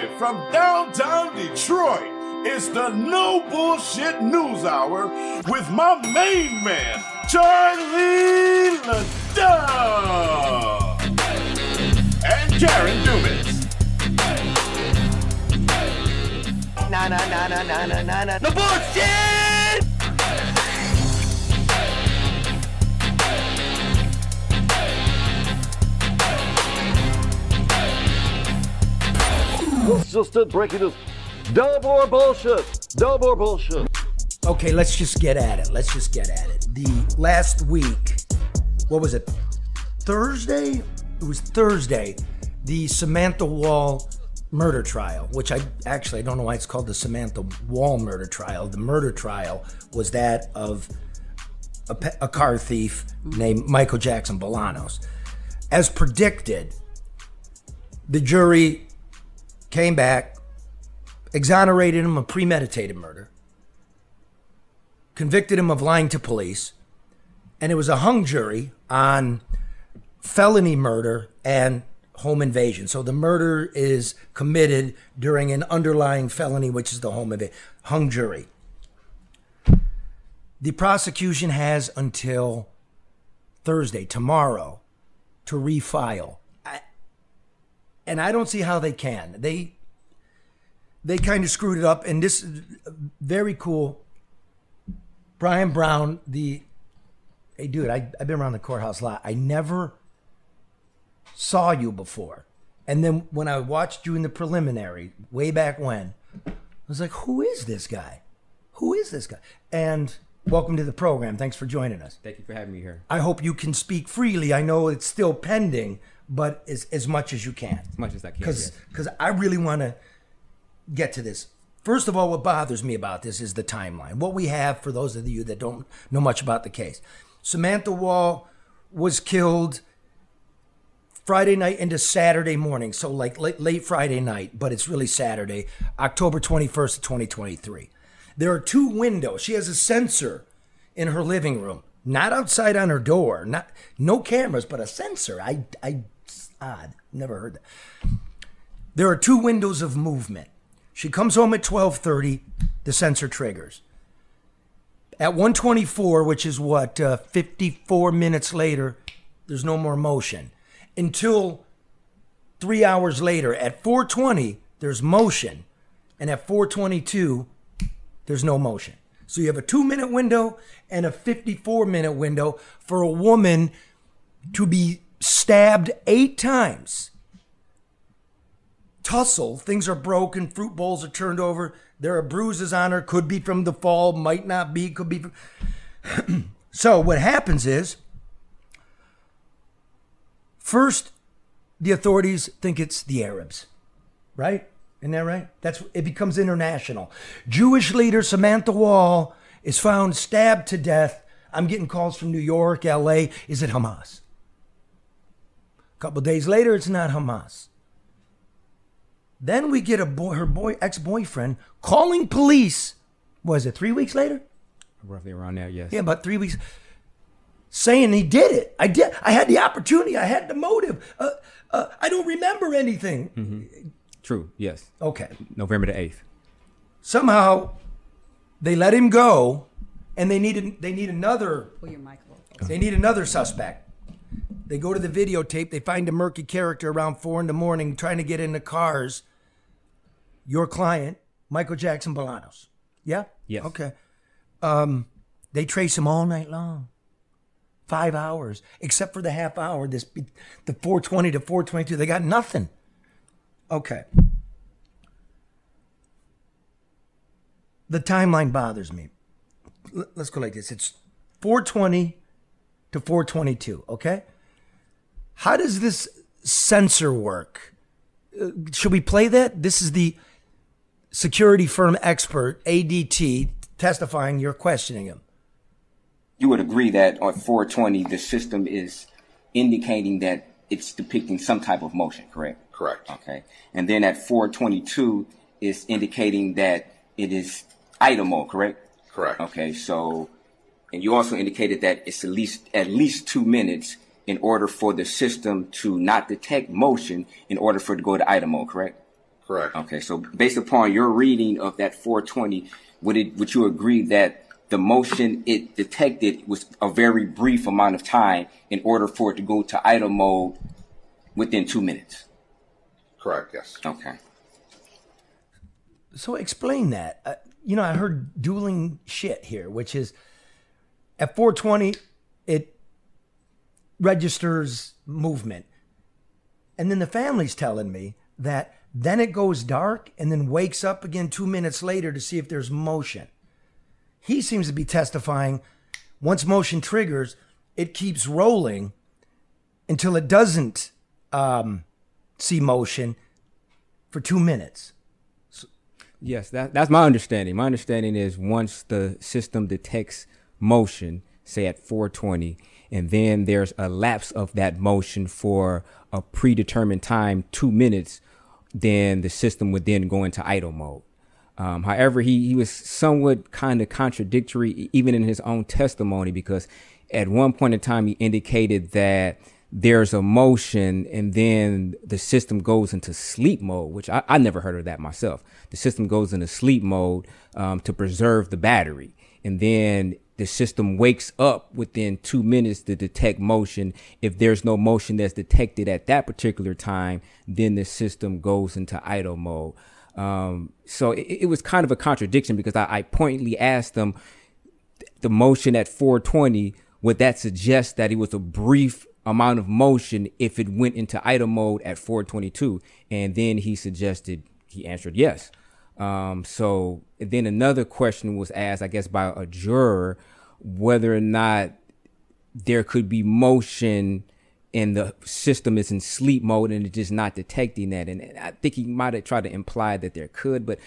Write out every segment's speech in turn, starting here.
Live from downtown Detroit, it's the No Bullshit News Hour with my main man, Charlie LeDuff and Karen Dumas. No bullshit! Let's just breaking this. No more bullshit. No more bullshit. Okay, let's just get at it. The last week, what was it? Thursday? It was Thursday. The Samantha Woll murder trial, which I don't know why it's called the Samantha Woll murder trial. The murder trial was that of a car thief named Michael Jackson-Bolanos. As predicted, the jury came back, exonerated him of premeditated murder, convicted him of lying to police, and it was a hung jury on felony murder and home invasion. So the murder is committed during an underlying felony, which is the home invasion. Hung jury. The prosecution has until Thursday, tomorrow, to refile. And I don't see how they can. They kind of screwed it up. And this is very cool. Brian Brown, hey dude, I've been around the courthouse a lot. I never saw you before. And then when I watched you in the preliminary, way back when, I was like, who is this guy? And welcome to the program. Thanks for joining us. Thank you for having me here. I hope you can speak freely. I know it's still pending, but as much as you can. As much as I can, Because I really want to get to this. First of all, what bothers me about this is the timeline. What we have, for those of you that don't know much about the case. Samantha Woll was killed Friday night into Saturday morning. So like late Friday night, but it's really Saturday, October 21st of 2023. There are two windows. She has a sensor in her living room, not outside on her door, no cameras, but a sensor. Odd. Never heard that. There are two windows of movement. She comes home at 12:30. The sensor triggers. At 1:24, which is 54 minutes later, there's no more motion. Until 3 hours later, at 4:20, there's motion. And at 4:22, there's no motion. So you have a 2-minute window and a 54-minute window for a woman to be stabbed 8 times. Tussle, things are broken, fruit bowls are turned over, there are bruises on her, could be from the fall, might not be, could be from... So what happens is, first, the authorities think it's the Arabs, right? Isn't that right? It becomes international. Jewish leader Samantha Woll is found stabbed to death. I'm getting calls from New York, LA. Is it Hamas? A couple days later, it's not Hamas. Then we get her ex-boyfriend calling police. Was it 3 weeks later? Roughly around there, yes. Yeah, about 3 weeks. Saying he did it. I had the opportunity. I had the motive. I don't remember anything. Mm-hmm. True, yes. Okay. November the 8th. Somehow, they let him go, and they need another. They need another suspect. They go to the videotape. They find a murky character around 4 a.m. trying to get into cars. Your client, Michael Jackson-Bolanos. Yeah? Yes. Okay. They trace him all night long. 5 hours. Except for the half hour, the 4:20 to 4:22. They got nothing. Okay. The timeline bothers me. Let's go like this. It's 4:20 to 4:22, okay? How does this sensor work? Should we play that? This is the security firm expert, ADT, testifying. You're questioning him. You would agree that on 4:20, the system is indicating that it's depicting some type of motion, correct? Correct. Okay. And then at 4:22, it's indicating that it is idle mode, correct? Correct. Okay. So, and you also indicated that it's at least 2 minutes in order for the system to not detect motion in order for it to go to idle mode, correct? Correct. Okay, so based upon your reading of that 420, would you agree that the motion it detected was a very brief amount of time in order for it to go to idle mode within 2 minutes? Correct, yes. Okay. So explain that. I heard dueling shit here, which is at 420, it registers movement. And then the family's telling me that then it goes dark and then wakes up again 2 minutes later to see if there's motion. He seems to be testifying once motion triggers, it keeps rolling until it doesn't see motion for 2 minutes. Yes, that's my understanding. My understanding is once the system detects motion, say at 420, and then there's a lapse of that motion for a predetermined time, 2 minutes, then the system would then go into idle mode. However, he was somewhat kind of contradictory, even in his own testimony, because at one point in time, he indicated that there's a motion and then the system goes into sleep mode, which I never heard of that myself. The system goes into sleep mode to preserve the battery. And then the system wakes up within 2 minutes to detect motion. If there's no motion that's detected at that particular time, then the system goes into idle mode. So it was kind of a contradiction because I pointedly asked them the motion at 420, would that suggest that it was a brief amount of motion if it went into idle mode at 422? And then he answered yes. So then another question was asked, I guess, by a juror, whether or not there could be motion and the system is in sleep mode and it's just not detecting that. And I think he might have tried to imply that there could, but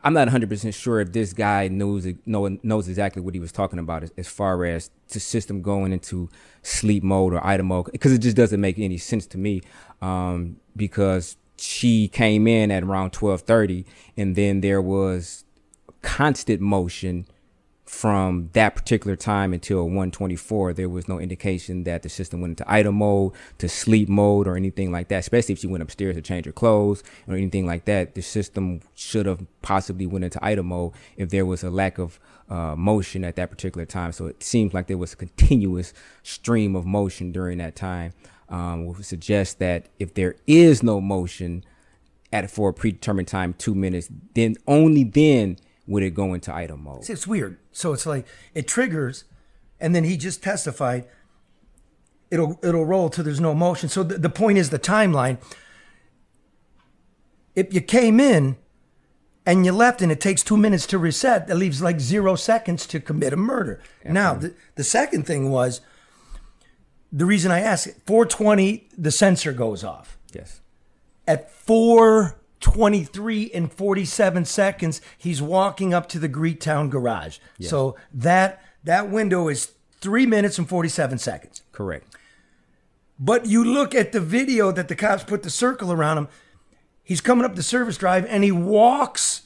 I'm not 100% sure if this guy knows exactly what he was talking about as far as the system going into sleep mode or idle mode, because it just doesn't make any sense to me, because she came in at around 12:30 and then there was constant motion from that particular time until 1:24. There was no indication that the system went into idle mode, to sleep mode, or anything like that, especially if she went upstairs to change her clothes or anything like that. The system should have possibly went into idle mode if there was a lack of motion at that particular time. So it seems like there was a continuous stream of motion during that time, which would suggest that if there is no motion for a predetermined time, 2 minutes, then only then would it go into idle mode. It's weird. So it's like it triggers, and then he just testified it'll roll till there's no motion. So the point is the timeline. If you came in and you left and it takes 2 minutes to reset, that leaves like 0 seconds to commit a murder. Absolutely. Now, the second thing was, the reason I asked, 420, the sensor goes off. Yes. At 4:23 and 47 seconds, he's walking up to the Greektown garage. Yes. So that window is 3 minutes and 47 seconds. Correct. But you look at the video that the cops put the circle around him, he's coming up the service drive and he walks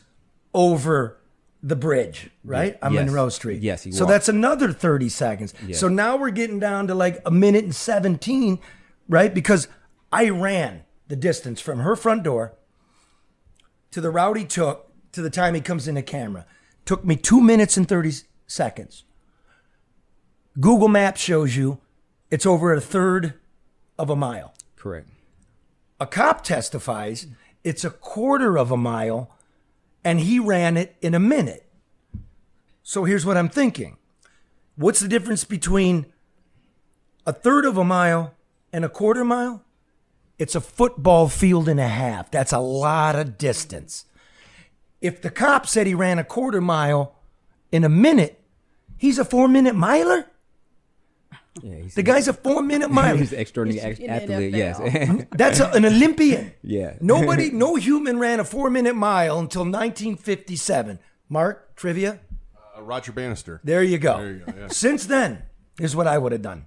over the bridge, right? On Monroe Street. Yes, he So walked. that's another 30 seconds. Yes. So now we're getting down to like 1:17, right? Because I ran the distance from her front door to the route he took to the time he comes in the camera. Took me 2 minutes and 30 seconds. Google Maps shows you it's over a third of a mile. Correct. A cop testifies it's a quarter of a mile, and he ran it in a minute. So here's what I'm thinking. What's the difference between a third of a mile and a quarter mile? It's a football field and a half. That's a lot of distance. If the cop said he ran a quarter mile in a minute, he's a 4-minute miler? Yeah, the guy's a 4-minute miler. He's an extraordinary athlete, yes. That's an Olympian. Yeah. No human ran a 4-minute mile until 1957. Mark, trivia? Roger Bannister. There you go. There you go, yeah. Since then, here's what I would have done.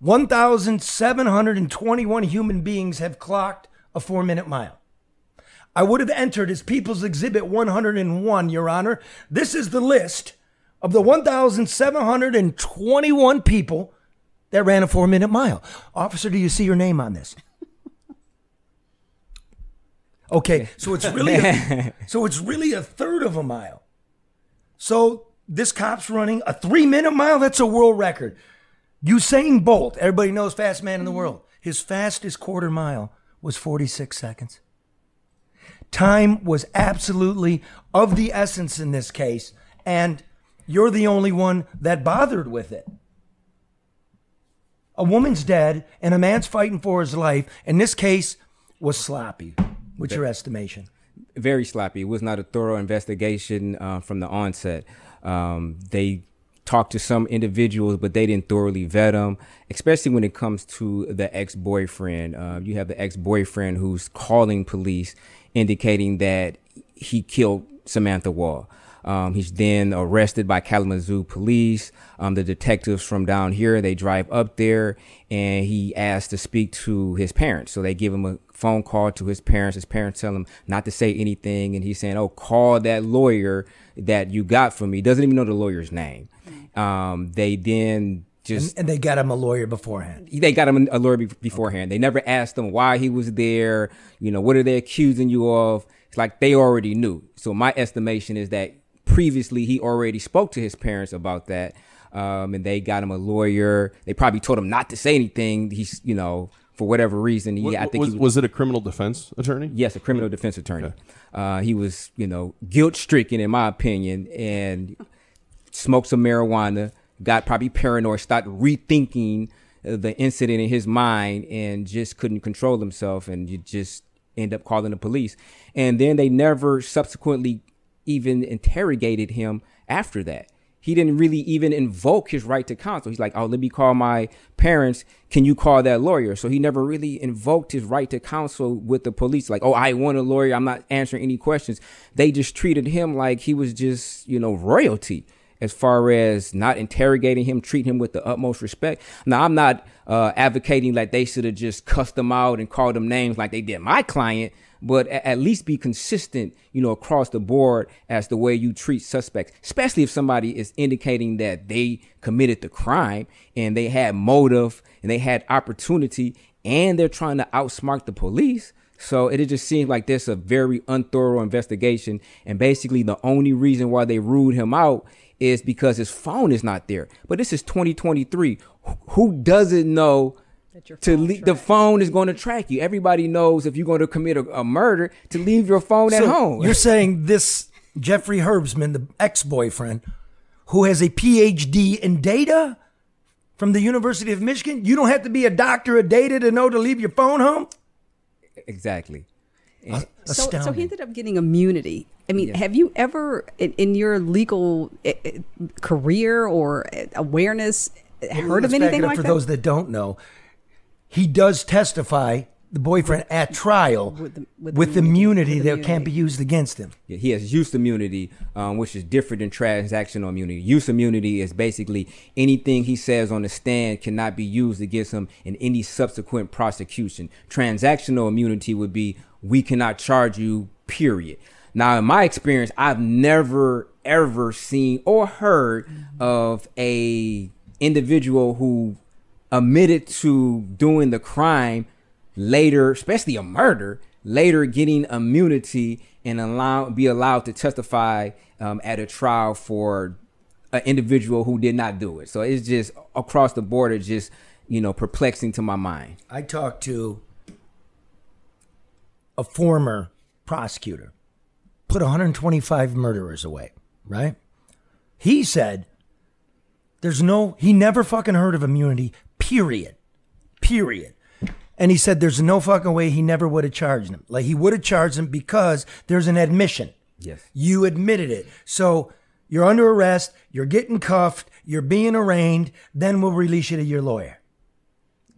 1,721 human beings have clocked a 4-minute mile. I would have entered as People's Exhibit 101, Your Honor. This is the list of the 1,721 people that ran a 4-minute mile. Officer, do you see your name on this? Okay, so it's really a third of a mile. So this cop's running a 3-minute mile. That's a world record. Usain Bolt, everybody knows fast man in the world. His fastest quarter mile was 46 seconds. Time was absolutely of the essence in this case, and you're the only one that bothered with it. A woman's dead, and a man's fighting for his life, and this case was sloppy. What's your estimation? Very sloppy. It was not a thorough investigation from the onset. They talked to some individuals, but they didn't thoroughly vet them, especially when it comes to the ex-boyfriend. You have the ex-boyfriend who's calling police, indicating that he killed Samantha Woll. He's then arrested by Kalamazoo police. The detectives from down here, they drive up there, and he asks to speak to his parents. So they give him a phone call to his parents. His parents tell him not to say anything, and he's saying, "Oh, call that lawyer that you got from me." He doesn't even know the lawyer's name. They then just... And they got him a lawyer beforehand. They got him a lawyer beforehand. They never asked him why he was there. What are they accusing you of? It's like they already knew. So my estimation is that previously he already spoke to his parents about that, and they got him a lawyer. They probably told him not to say anything. He's, for whatever reason. Was it a criminal defense attorney? Yes, a criminal defense attorney. Okay. He was, guilt-stricken, in my opinion, and smoked some marijuana, got probably paranoid, started rethinking the incident in his mind, and just couldn't control himself, and you just end up calling the police. And then they never subsequently even interrogated him after that. He didn't really even invoke his right to counsel. He's like, "Oh, let me call my parents. Can you call that lawyer?" So he never really invoked his right to counsel with the police. Like, "Oh, I want a lawyer. I'm not answering any questions." They just treated him like he was just, royalty, as far as not interrogating him, treating him with the utmost respect. Now, I'm not advocating like they should have just cussed him out and called him names like they did my client, but at least be consistent, across the board as the way you treat suspects, especially if somebody is indicating that they committed the crime and they had motive and they had opportunity and they're trying to outsmart the police. So it just seems like there's a very unthorough investigation. And basically the only reason why they ruled him out is because his phone is not there. But this is 2023. Who doesn't know the phone is going to track you? Everybody knows if you're going to commit a murder to leave your phone at home. You're saying this Jeffrey Herbsman, the ex-boyfriend, who has a PhD in data from the University of Michigan, you don't have to be a doctor of data to know to leave your phone home? Exactly. So he ended up getting immunity. I mean, have you ever, in your legal career or awareness, heard of anything like that? For those that don't know, he does testify, the boyfriend, at trial with immunity that can't be used against him. Yeah, he has use immunity, which is different than transactional immunity. Use immunity is basically anything he says on the stand cannot be used against him in any subsequent prosecution. Transactional immunity would be, we cannot charge you, period. Now, in my experience, I've never, ever seen or heard of a individual who admitted to doing the crime later, especially a murder, later getting immunity and be allowed to testify at a trial for an individual who did not do it. So it's just across the board, it's just, perplexing to my mind. I talked to a former prosecutor, put 125 murderers away, right? He said he never fucking heard of immunity, period. And he said there's no fucking way he never would have charged him. Like, he would have charged him because there's an admission. Yes. You admitted it. So you're under arrest, you're getting cuffed, you're being arraigned, then we'll release you to your lawyer.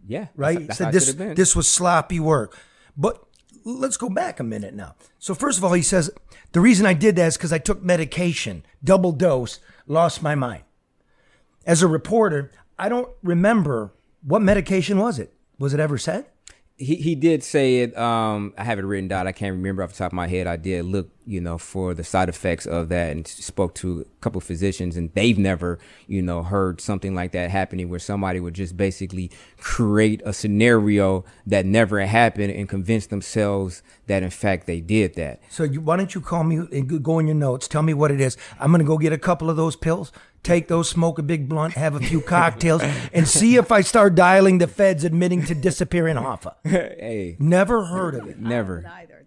Yeah. Right? That's So this was sloppy work. But let's go back a minute now. So first of all, he says, the reason I did that is because I took medication, double dose, lost my mind. As a reporter, I don't remember, what medication was it? Was it ever said? He did say it. I have it written down. I can't remember off the top of my head. I did look you know, for the side effects of that, and spoke to a couple of physicians, and they've never, you know, heard something like that happening where somebody would just basically create a scenario that never happened and convince themselves that in fact they did that. So why don't you call me and go in your notes, tell me what it is. I'm going to go get a couple of those pills, take those, smoke a big blunt, have a few cocktails, and see if I start dialing the feds admitting to disappearing Hoffa. Hey, never heard of it. Never.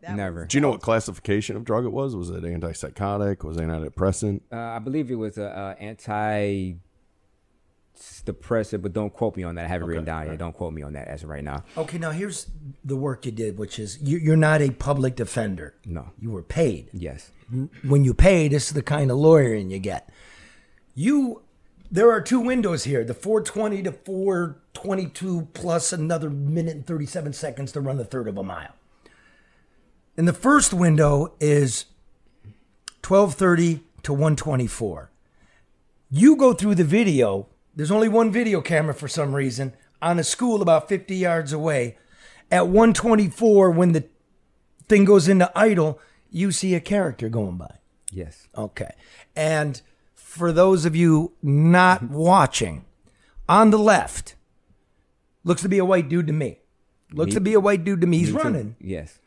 Never. Do you know what classification of drug it was? Was it antipsychotic? Was it antidepressant? I believe it was a anti-depressant, but don't quote me on that. I have it written down here. Don't quote me on that as of right now. Okay, now here's the work you did, which is you're not a public defender. No. You were paid. Yes. When you pay, this is the kind of lawyering you get. There are two windows here, the 420 to 422 plus another minute and 37 seconds to run a third of a mile. And the first window is 1230 to 124. You go through the video. There's only one video camera for some reason on a school about 50 yards away. At 124, when the thing goes into idle, you see a character going by. Yes. Okay. And for those of you not watching, on the left, looks to be a white dude to me. He's running. Yes.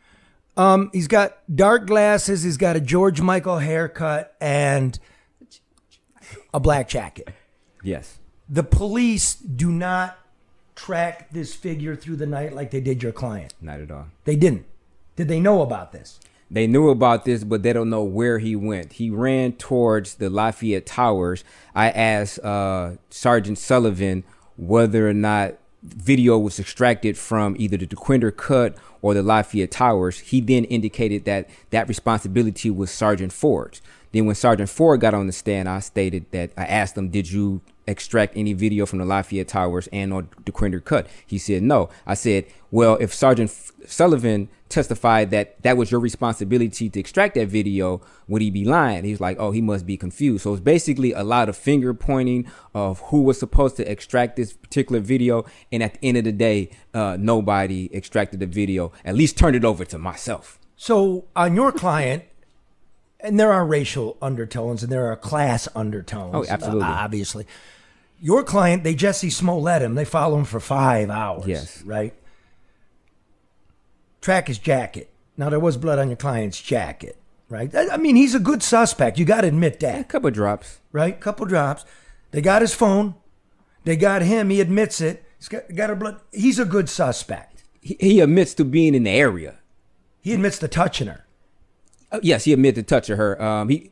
He's got dark glasses. He's got a George Michael haircut and a black jacket. Yes. The police do not track this figure through the night like they did your client. Not at all. They didn't. Did they know about this? They knew about this, but they don't know where he went. He ran towards the Lafayette Towers. I asked Sergeant Sullivan whether or not video was extracted from either the DeQuinder cut or the Lafayette Towers. He then indicated that that responsibility was Sergeant Ford's. Then when Sergeant Ford got on the stand, I asked him, did you extract any video from the Lafayette Towers and or DeQuinder cut? He said no. I said, well, if Sergeant Sullivan testified that that was your responsibility to extract that video, would he be lying? He's like, oh, he must be confused. So it's basically a lot of finger pointing of who was supposed to extract this particular video. And at the end of the day, nobody extracted the video, at least turned it over to myself. So on your client, and there are racial undertones and there are class undertones. Oh, absolutely. Obviously. Your client, they Jesse Smollett him. They follow him for 5 hours. Yes. Right? Track his jacket. Now, there was blood on your client's jacket, right? I mean, he's a good suspect. You got to admit that. A couple of drops. Right? Couple drops. They got his phone. They got him. He admits it. He's got her blood. He's a good suspect. He admits to being in the area. He admits to touching her. Yes, he admitted to touching her.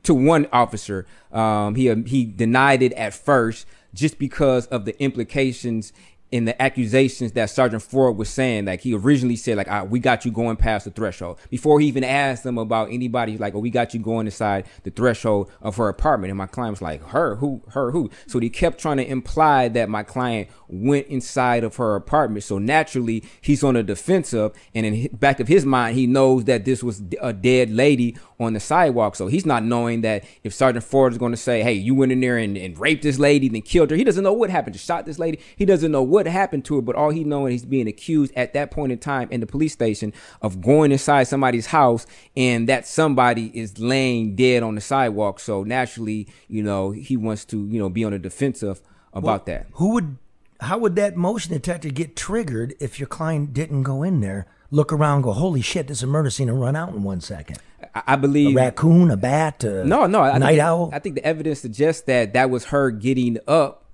To one officer, he denied it at first just because of the implications in the accusations that Sergeant Ford was saying. Like, he originally said, like, we got you going past the threshold. Before he even asked them about anybody, like, oh, we got you going inside the threshold of her apartment. And my client was like, her who? So he kept trying to imply that my client went inside of her apartment. So naturally, he's on the defensive. And in the back of his mind, he knows that this was a dead lady on the sidewalk. So he's not knowing that if Sergeant Ford is going to say, hey, you went in there and raped this lady, then killed her. He doesn't know what happened. Just shot this lady. He doesn't know what happened to her, but all he knows, he's being accused at that point in time in the police station of going inside somebody's house, and that somebody is laying dead on the sidewalk. So naturally, he wants to, be on the defensive about that. How would that motion detector get triggered if your client didn't go in there, look around, go, holy shit, this is a murder scene, and run out in 1 second? I believe a raccoon, a bat, night owl. I think the evidence suggests that was her getting up,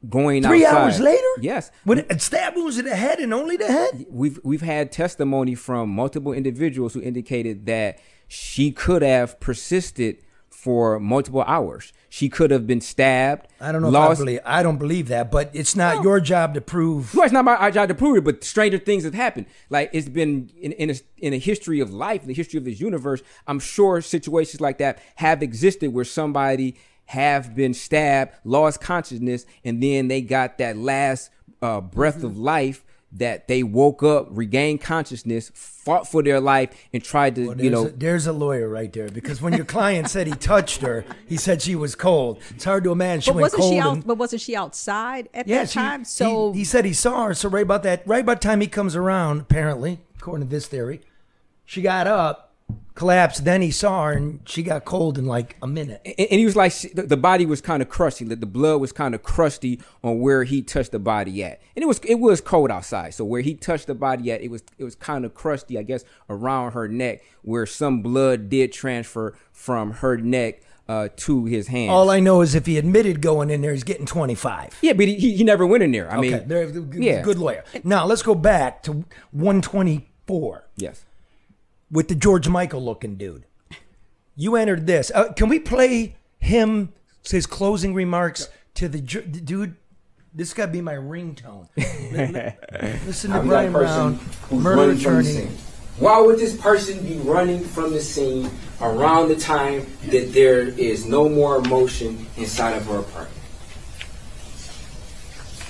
going 3 outside. hours later? Yes. With stab wounds to the head and only the head? We've had testimony from multiple individuals who indicated that she could have persisted for multiple hours. She could have been stabbed. I don't know I don't believe that, but it's not your job to prove. No, it's not our job to prove it, but stranger things have happened. Like, it's been in a history of life, in the history of this universe, I'm sure situations like that have existed where somebody have been stabbed, lost consciousness, and then they got that last breath of life, that they woke up, regained consciousness, fought for their life, and tried to, There's a lawyer right there, because when your client said he touched her, he said she was cold. It's hard to imagine she went cold. But wasn't she outside at that time? So he said he saw her. So right about the time he comes around, apparently, according to this theory, she got up, collapsed. Then he saw her, and she got cold in like a minute. And he was like, the body was kind of crusty. The blood was kind of crusty on where he touched the body at, and it was cold outside. So where he touched the body at, it was kind of crusty, I guess, around her neck, where some blood did transfer from her neck to his hands. All I know is if he admitted going in there, he's getting 25. Yeah, but he never went in there. I mean, good lawyer. Now let's go back to 124. Yes. With the George Michael looking dude. You entered this. Can we play his closing remarks to the dude? This got to be my ringtone. Listen to Brian Brown, murder attorney. Why would this person be running from the scene around the time that there is no more emotion inside of her apartment?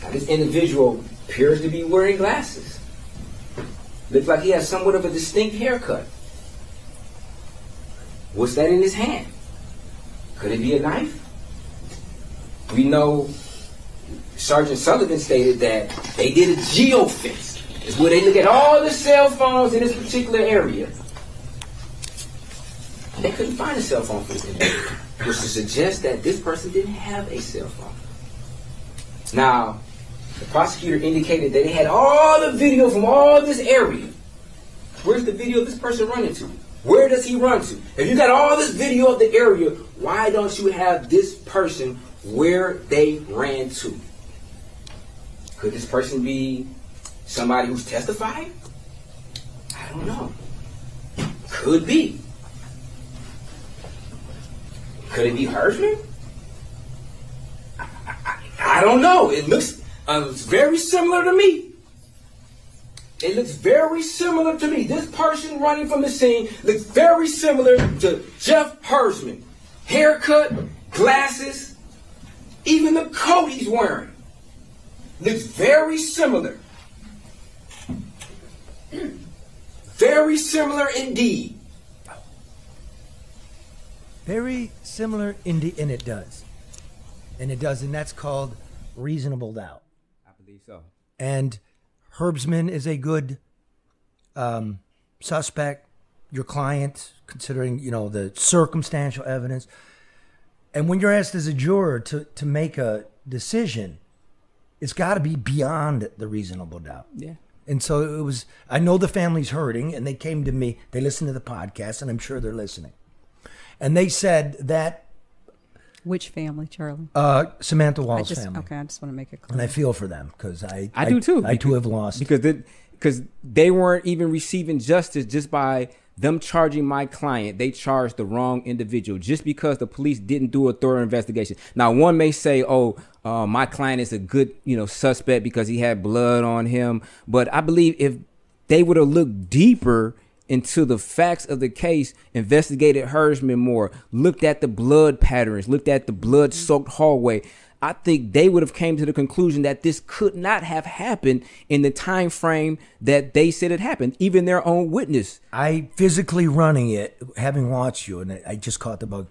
Now, this individual appears to be wearing glasses. Looks like he has somewhat of a distinct haircut. What's that in his hand? Could it be a knife? We know Sergeant Sullivan stated that they did a geofence. It's where they look at all the cell phones in this particular area. They couldn't find a cell phone for this individual, which to suggest that this person didn't have a cell phone. Now, the prosecutor indicated that they had all the video from all this area. Where's the video of this person running to? Where does he run to? If you got all this video of the area, why don't you have this person where they ran to? Could this person be somebody who's testified? I don't know. Could be. Could it be Hershman? I don't know. It looks very similar to me. It looks very similar to me. This person running from the scene looks very similar to Jeff Hersman. Haircut, glasses, even the coat he's wearing looks very similar. Very similar indeed. Very similar indeed, and it does. And it does, and that's called reasonable doubt. I believe so. And Herbsman is a good suspect, your client, considering, the circumstantial evidence. And when you're asked as a juror to make a decision, it's got to be beyond the reasonable doubt. Yeah. And so it was, I know the family's hurting, and they came to me, they listened to the podcast, and I'm sure they're listening. And they said that. Which family, Charlie? Samantha Woll's family. Okay, I just want to make it clear. And I feel for them because I do too. I too have lost. Because they weren't even receiving justice just by them charging my client. They charged the wrong individual just because the police didn't do a thorough investigation. Now, one may say, my client is a good, suspect because he had blood on him. But I believe if they would have looked deeper into the facts of the case, investigated Hersman more, looked at the blood patterns, looked at the blood-soaked hallway, I think they would have came to the conclusion that this could not have happened in the time frame that they said it happened. Even their own witness. I physically running it, having watched you, and I just caught the bug.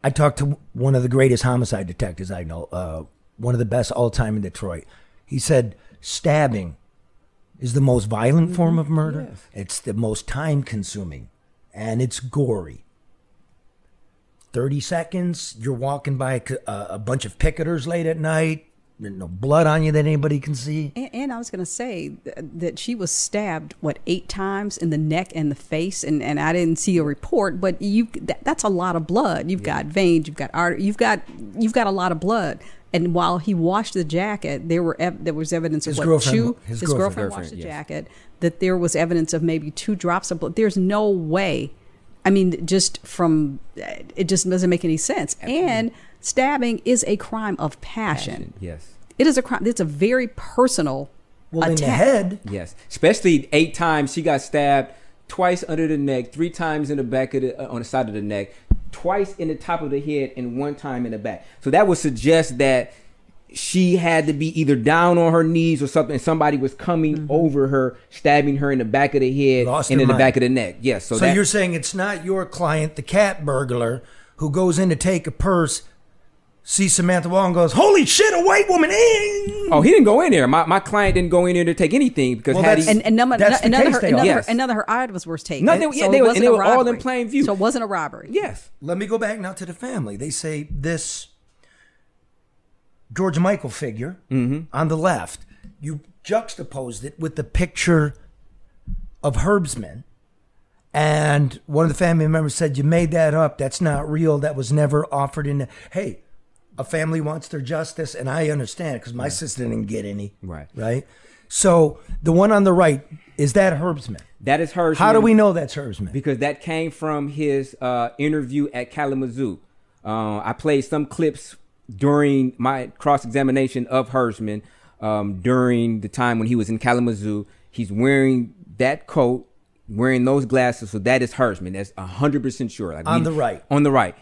I talked to one of the greatest homicide detectives I know, one of the best all time in Detroit. He said stabbing is the most violent form of murder. Yes. It's the most time consuming, and it's gory. 30 seconds, you're walking by a bunch of picketers late at night, there's no blood on you that anybody can see. And I was going to say that she was stabbed, 8 times in the neck and the face, and I didn't see a report, but that's a lot of blood. You've got veins, you've got artery, you've got a lot of blood. And while he washed the jacket, there was evidence of his girlfriend washed the jacket, that there was evidence of maybe 2 drops of blood. There's no way. I mean, it just doesn't make any sense. Absolutely. And stabbing is a crime of passion. Yes. It is a crime. It's a very personal attack. In the head. Yes. Especially 8 times she got stabbed, twice under the neck, 3 times in the back on the side of the neck, twice in the top of the head, and 1 time in the back. So that would suggest that she had to be either down on her knees or something, and somebody was coming over her, stabbing her in the back of the head and in the back of the neck. Yes. So you're saying it's not your client, the cat burglar, who goes in to take a purse sees Samantha Woll and goes, "Holy shit, a white woman!" Oh, he didn't go in there. My client didn't go in there to take anything because Well, had that's- he, And none That's the case they are. Yes. of her items was taken. Nothing- yeah, they it were- wasn't and they a were all in robbery. plain view. So it wasn't a robbery. yes. Let me go back now to the family. They say this George Michael figure on the left, you juxtaposed it with the picture of Herbsman. And one of the family members said, "You made that up. That's not real. That was never offered in." Hey, a family wants their justice, and I understand because my sister didn't get any. Right. Right. So the one on the right, is that Herbsman? That is Herbsman. How do we know that's Herbsman? Because that came from his interview at Kalamazoo. I played some clips during my cross-examination of Herbsman during the time when he was in Kalamazoo. He's wearing that coat, wearing those glasses, so that is Herbsman. That's 100% sure. Like On the right. On the right.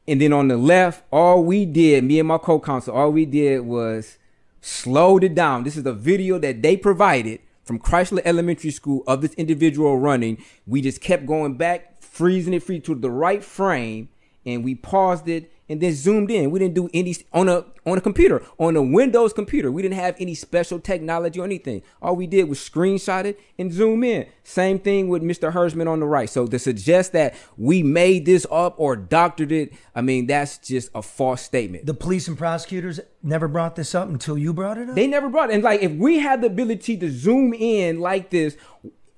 And then on the left, all we did, me and my co-counsel, all we did was slowed it down. This is a video that they provided from Chrysler Elementary School of this individual running. We just kept going back, freezing it free to the right frame, and we paused it and then zoomed in. We didn't do any on a computer, on a Windows computer. We didn't have any special technology or anything. All we did was screenshot it and zoom in. Same thing with Mr. Herbsman on the right. So to suggest that we made this up or doctored it, I mean, that's just a false statement. The police and prosecutors never brought this up until you brought it up? They never brought it. And like, if we had the ability to zoom in like this,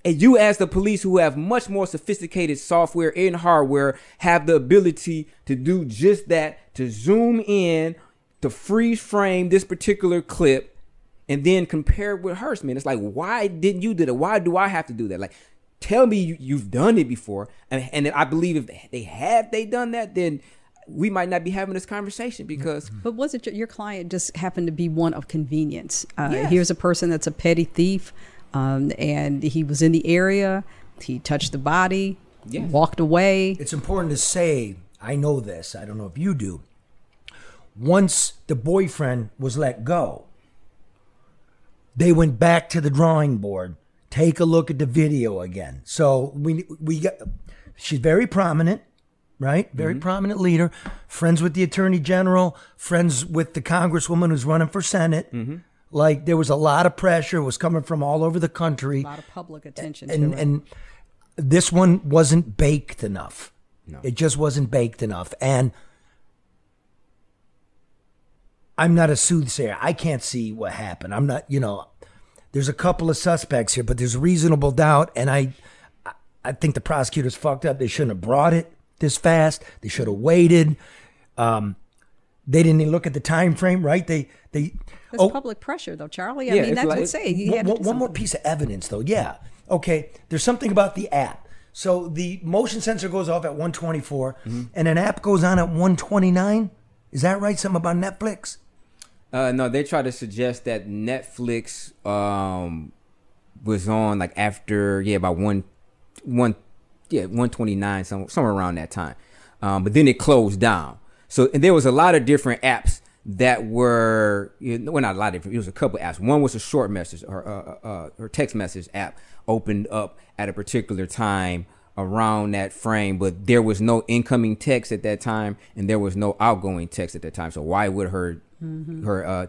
and you as the police who have much more sophisticated software and hardware have the ability to do just that, to zoom in, to freeze frame this particular clip, and then compare it with Herbsman. It's like, why didn't you do that? Why do I have to do that? Like, tell me you've done it before. And I believe if they done that, then we might not be having this conversation because. But was it your client just happened to be one of convenience? Yes. Here's a person that's a petty thief. And he was in the area. He touched the body, Yes. walked away. It's important to say, I know this, I don't know if you do. Once the boyfriend was let go, they went back to the drawing board. Take a look at the video again. So we got, she's very prominent, right? Very prominent leader, friends with the attorney general, friends with the congresswoman who's running for Senate. Like, there was a lot of pressure, was coming from all over the country. A lot of public attention and, to it. and this one wasn't baked enough. No. It just wasn't baked enough. And I'm not a soothsayer. I can't see what happened. I'm not, there's a couple of suspects here, but there's reasonable doubt. And I think the prosecutors fucked up. They shouldn't have brought it this fast. They should have waited. They didn't even look at the time frame, right? There's public pressure, though, Charlie. I Yeah, mean, it's that's like- what say. You had to do One more something. piece of evidence, though. Yeah. Okay. There's something about the app. So the motion sensor goes off at 124, and an app goes on at 129. Is that right? Something about Netflix? No, they try to suggest that Netflix was on like after about 129 somewhere around that time, but then it closed down. So and there was a lot of different apps that were well, not a lot of different. It was a couple apps. One was a short message or text message app opened up at a particular time around that frame, but there was no incoming text at that time and there was no outgoing text at that time. So why would her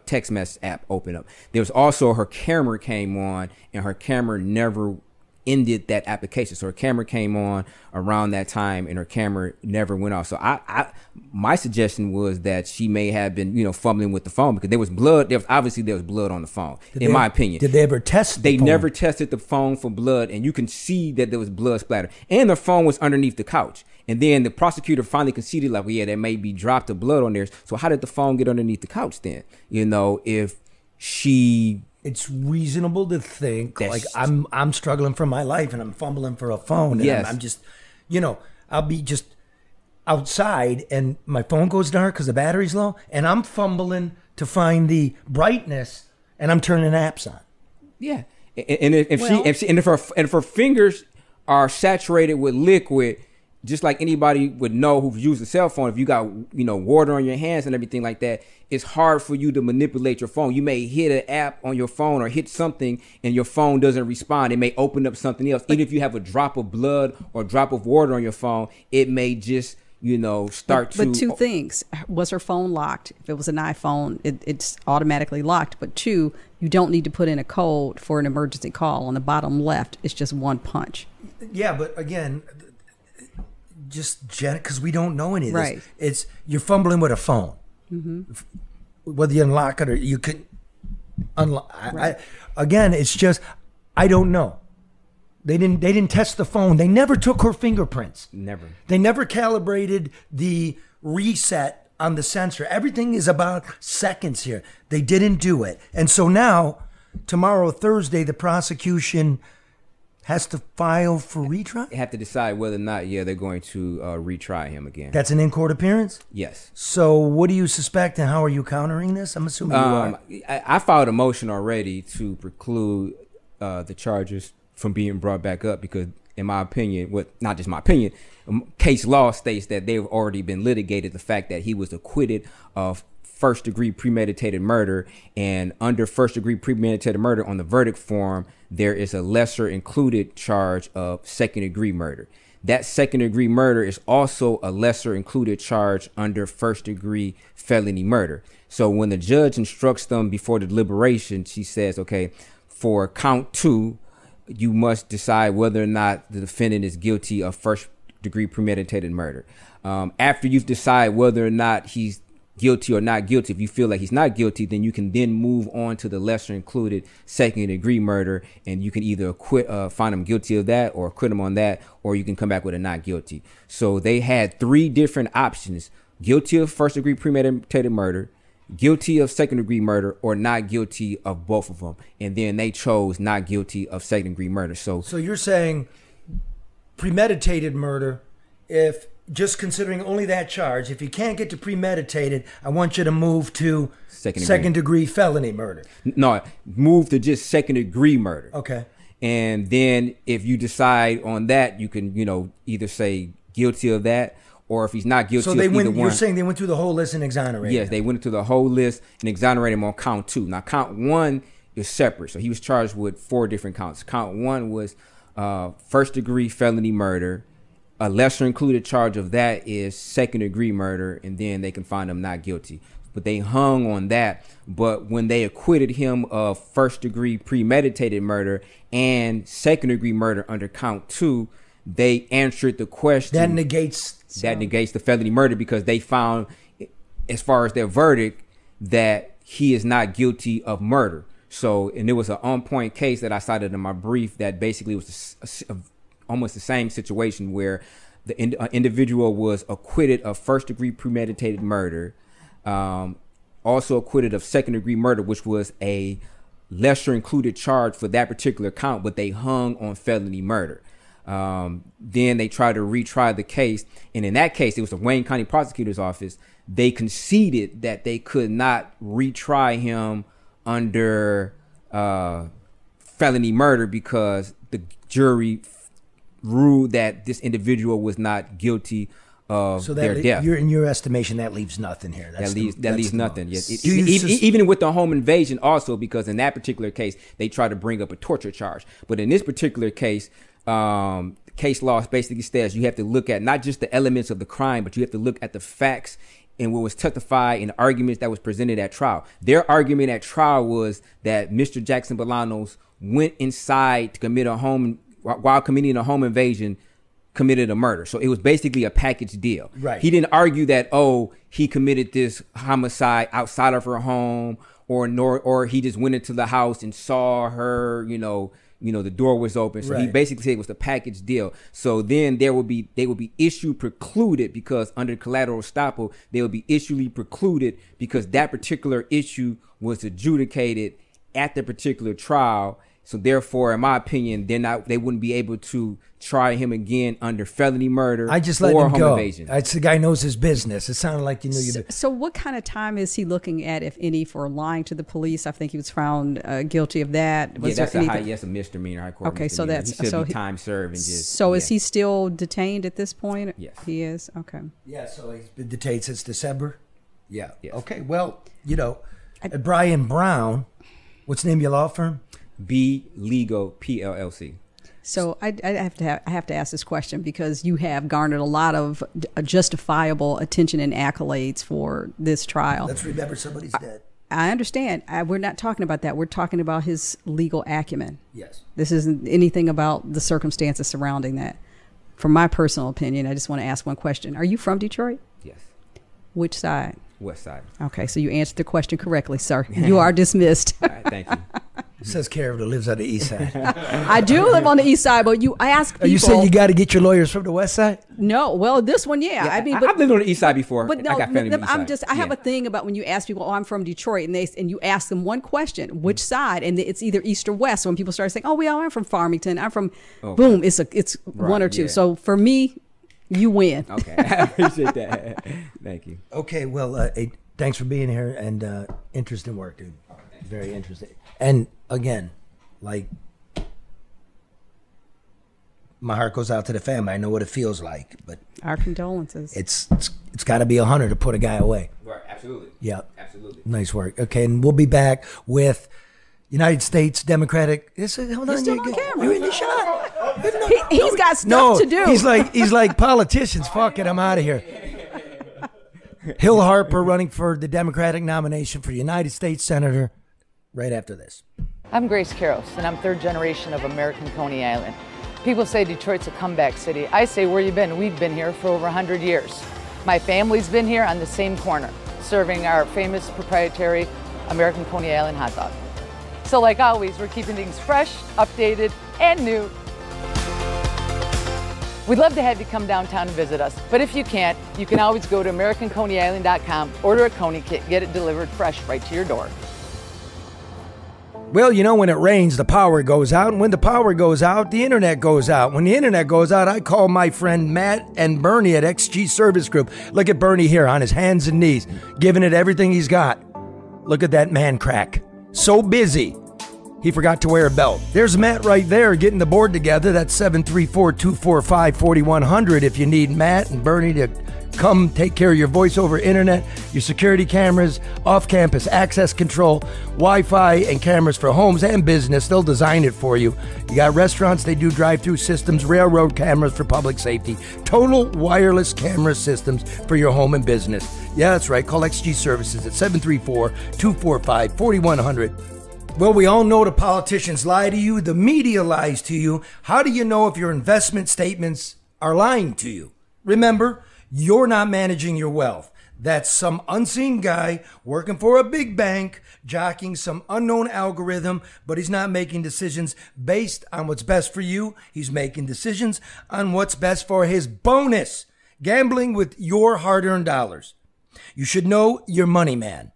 text message app open up? There was also her camera came on and her camera never ended that application. So her camera came on around that time and her camera never went off. So my suggestion was that she may have been, fumbling with the phone because there was blood. There was blood on the phone, my opinion. Did they ever test the They phone? never tested the phone for blood, and you can see that there was blood splatter. And the phone was underneath the couch. And then the prosecutor finally conceded, like, well, yeah, there may be drops of blood on there. So how did the phone get underneath the couch then? if she... It's reasonable to think, That's- like, I'm struggling for my life and I'm fumbling for a phone. And Yes. I'm just, I'll be just outside and my phone goes dark because the battery's low and I'm fumbling to find the brightness and I'm turning apps on. Yeah, and if her fingers are saturated with liquid, just like anybody would know who's used a cell phone, if you got water on your hands and everything like that, it's hard for you to manipulate your phone. You may hit an app on your phone or hit something and your phone doesn't respond. It may open up something else. Even if you have a drop of blood or a drop of water on your phone, it may just start to. But two things: was her phone locked? If it was an iPhone, it's automatically locked. But two, you don't need to put in a code for an emergency call. On the bottom left, it's just one punch. Yeah, but again, just because we don't know any of this, Right. You're fumbling with a phone. Whether you unlock it or you can unlock. Right. Again, it's just I don't know. They didn't test the phone. They never took her fingerprints. Never. They never calibrated the reset on the sensor. Everything is about seconds here. They didn't do it. And so now, tomorrow, Thursday, the prosecution has to file for retrial? They have to decide whether or not, they're going to retry him again. That's an in-court appearance? Yes. So what do you suspect and how are you countering this? I'm assuming you are. I filed a motion already to preclude the charges from being brought back up because, in my opinion, not just my opinion, case law states that they've already been litigated the fact that he was acquitted of first-degree premeditated murder, and under first-degree premeditated murder on the verdict form, there is a lesser included charge of second-degree murder. That second-degree murder is also a lesser included charge under first-degree felony murder. So when the judge instructs them before the deliberation, she says, okay, for count 2, you must decide whether or not the defendant is guilty of first-degree premeditated murder. After you've decided whether or not he's guilty or not guilty, if you feel like he's not guilty, then you can then move on to the lesser included second-degree murder, and you can either find him guilty of that or acquit him on that, or you can come back with a not guilty. So they had 3 different options: guilty of first-degree premeditated murder, guilty of second-degree murder, or not guilty of both of them. And then they chose not guilty of second-degree murder. So you're saying premeditated murder, if just considering only that charge, if you can't get to premeditated, I want you to move to second-degree felony murder. No, move to just second-degree murder. Okay. And then if you decide on that, you can, either say guilty of that, or if he's not guilty of either one. You're saying they went through the whole list and exonerated Yes, him. they went through the whole list and exonerated him on count 2. Now, count 1 is separate. So he was charged with 4 different counts. Count 1 was first-degree felony murder. A lesser included charge of that is second-degree murder, and then they can find him not guilty. But they hung on that. But when they acquitted him of first-degree premeditated murder and second-degree murder under count 2, they answered the question. That negates the felony murder, because they found, as far as their verdict, that he is not guilty of murder. So, and there was an on-point case that I cited in my brief that basically was almost the same situation where the individual was acquitted of first-degree premeditated murder, also acquitted of second-degree murder, which was a lesser included charge for that particular count, but they hung on felony murder. Then they tried to retry the case, and in that case, it was the Wayne County Prosecutor's Office. They conceded that they could not retry him under felony murder because the jury ruled that this individual was not guilty of their death. In your estimation, that leaves nothing here. That leaves nothing. Yes, even with the home invasion, also, because in that particular case they tried to bring up a torture charge, but in this particular case, case law basically says you have to look at not just the elements of the crime, but you have to look at the facts and what was testified in the arguments that was presented at trial. Their argument at trial was that Mr. Jackson-Bolanos went inside to commit while committing a home invasion, committed a murder. So it was basically a package deal. Right. He didn't argue that, he committed this homicide outside of her home, or he just went into the house and saw her, the door was open. So he basically said it was a package deal. So then they would be issue precluded, because under collateral estoppel, they would be issue precluded because that particular issue was adjudicated at the particular trial. So therefore, in my opinion, they wouldn't be able to try him again under felony murder. I just let or him home go. invasion. The guy knows his business. It sounded like you knew your business. So what kind of time is he looking at, if any, for lying to the police? I think he was found guilty of that. That's a misdemeanor. High court okay, misdemeanor. so he should be time served and just. So is he still detained at this point? Yes, he is. Okay. Yeah, so he's been detained since December. Yeah. Yes. Okay. Well, Brian Brown, what's the name of your law firm? B Legal PLLC. So I have to ask this question because you have garnered a lot of justifiable attention and accolades for this trial. Let's remember somebody's dead. I understand. We're not talking about that. We're talking about his legal acumen. Yes. This isn't anything about the circumstances surrounding that. From my personal opinion, I just want to ask one question. Are you from Detroit? Yes. Which side? West side. Okay, so you answered the question correctly, sir. You are dismissed. All right, thank you. Says Carol that lives on the east side. I do live on the east side, but you ask people. You say you got to get your lawyers from the west side? No, well, this one, yeah. I mean, but, I've lived on the east side before. But no, I got family on the east side. I have a thing about when you ask people, "Oh, I'm from Detroit," and you ask them one question, which side, and it's either east or west. So when people start saying, "Oh, I'm from Farmington," I'm from, boom, it's right, one or two. Yeah. So for me, you win. Okay, I appreciate that. Thank you. Okay, well, thanks for being here and interesting work, dude. Very interesting. And again, like, my heart goes out to the family. I know what it feels like, but our condolences. It's got to be 100 to put a guy away. Right, absolutely. Yeah, absolutely. Nice work. Okay, and we'll be back with United States Democratic. Hold on, still on camera. You're in the shot. He's got stuff to do. He's like politicians. Fuck it, I'm out of here. Hill Harper running for the Democratic nomination for United States Senator. Right after this. I'm Grace Karros, and I'm third generation of American Coney Island. People say Detroit's a comeback city. I say, where you been? We've been here for over 100 years. My family's been here on the same corner, serving our famous proprietary American Coney Island hot dog. So like always, we're keeping things fresh, updated, and new. We'd love to have you come downtown and visit us, but if you can't, you can always go to AmericanConeyIsland.com, order a Coney kit, get it delivered fresh right to your door. Well, you know, when it rains, the power goes out. And when the power goes out, the internet goes out. When the internet goes out, I call my friend Matt and Bernie at XG Service Group. Look at Bernie here on his hands and knees, giving it everything he's got. Look at that man crack. So busy, he forgot to wear a belt. There's Matt right there getting the board together. That's 734-245-4100 if you need Matt and Bernie to come take care of your voice over internet, your security cameras, off-campus access control, Wi-Fi, and cameras for homes and business. They'll design it for you. You got restaurants, they do drive-through systems, railroad cameras for public safety, total wireless camera systems for your home and business. Yeah, that's right. Call XG Services at 734-245-4100. Well, we all know the politicians lie to you. The media lies to you. How do you know if your investment statements are lying to you? Remember, you're not managing your wealth. That's some unseen guy working for a big bank, jockeying some unknown algorithm, but he's not making decisions based on what's best for you. He's making decisions on what's best for his bonus. Gambling with your hard-earned dollars. You should know your money, man.